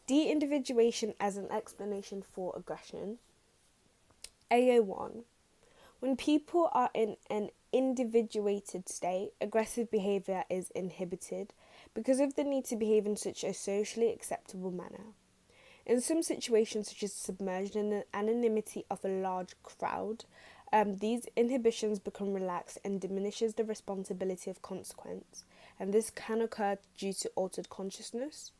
De-individuation as an explanation for aggression. AO1. When people are in an individuated state, aggressive behaviour is inhibited because of the need to behave in such a socially acceptable manner. In some situations, such as submerged in the anonymity of a large crowd, these inhibitions become relaxed and diminishes the responsibility of consequence, and this can occur due to altered consciousness.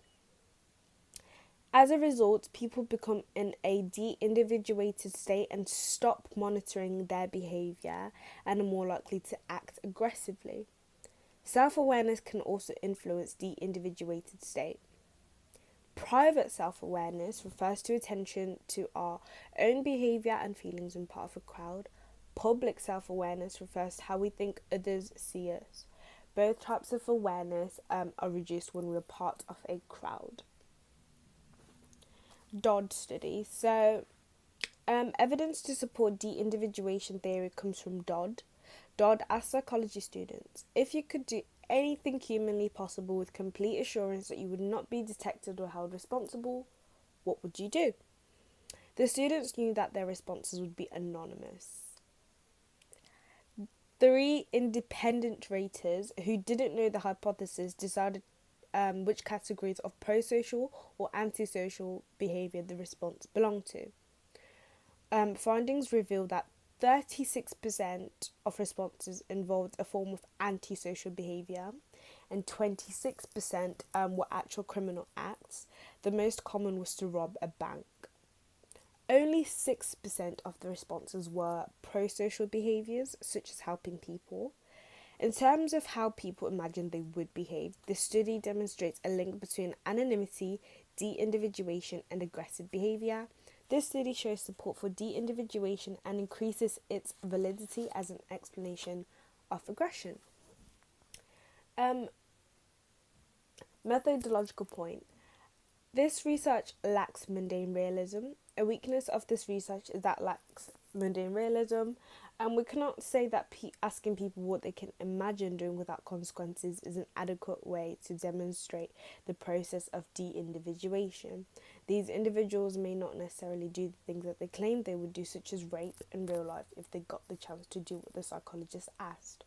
As a result, people become in a de-individuated state and stop monitoring their behaviour and are more likely to act aggressively. Self-awareness can also influence de-individuated state. Private self-awareness refers to attention to our own behaviour and feelings when part of a crowd. Public self-awareness refers to how we think others see us. Both types of awareness are reduced when we're part of a crowd. Dodd study. Evidence to support de-individuation theory comes from Dodd. Dodd asked psychology students, if you could do anything humanly possible with complete assurance that you would not be detected or held responsible, what would you do? The students knew that their responses would be anonymous. 3 independent raters who didn't know the hypothesis decided which categories of prosocial or antisocial behaviour the response belonged to. Findings revealed that 36% of responses involved a form of antisocial behaviour and 26% were actual criminal acts. The most common was to rob a bank. Only 6% of the responses were prosocial behaviours, such as helping people. In terms of how people imagined they would behave, this study demonstrates a link between anonymity, de-individuation, and aggressive behaviour. This study shows support for de-individuation and increases its validity as an explanation of aggression. Methodological point. This research lacks mundane realism. A weakness of this research is that it lacks mundane realism, and we cannot say that asking people what they can imagine doing without consequences is an adequate way to demonstrate the process of de-individuation. These individuals may not necessarily do the things that they claim they would do, such as rape in real life, if they got the chance to do what the psychologist asked.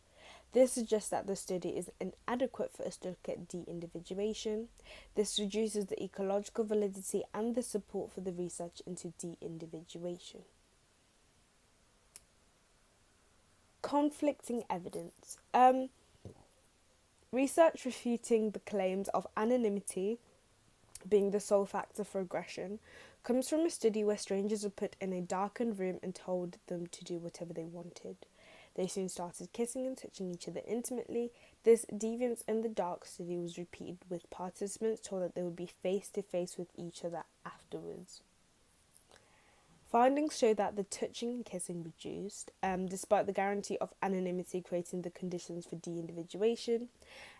This suggests that the study is inadequate for us to look at de-individuation. This reduces the ecological validity and the support for the research into de-individuation. Conflicting evidence. Research refuting the claims of anonymity being the sole factor for aggression comes from a study where strangers were put in a darkened room and told them to do whatever they wanted. They soon started kissing and touching each other intimately. This deviance in the dark study was repeated with participants told that they would be face to face with each other afterwards. Findings show that the touching and kissing reduced, despite the guarantee of anonymity creating the conditions for de-individuation.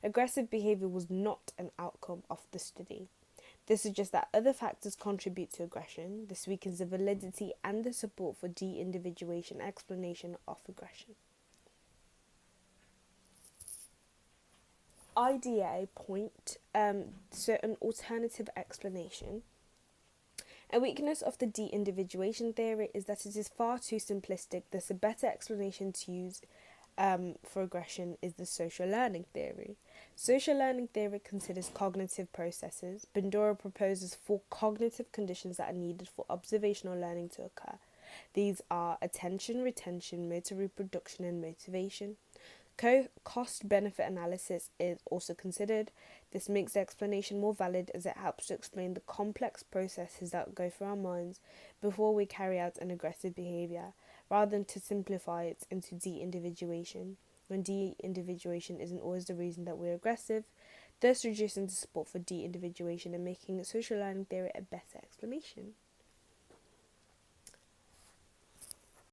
Aggressive behaviour was not an outcome of the study. This suggests that other factors contribute to aggression. This weakens the validity and the support for de-individuation explanation of aggression. IDA point, an alternative explanation. A weakness of the de-individuation theory is that it is far too simplistic. Thus, a better explanation to use for aggression is the social learning theory. Social learning theory considers cognitive processes. Bandura proposes 4 cognitive conditions that are needed for observational learning to occur. These are attention, retention, motor reproduction, and motivation. Cost-benefit analysis is also considered. This makes the explanation more valid as it helps to explain the complex processes that go through our minds before we carry out an aggressive behaviour, rather than to simplify it into de-individuation, when de-individuation isn't always the reason that we're aggressive, thus reducing the support for de-individuation and making social learning theory a better explanation.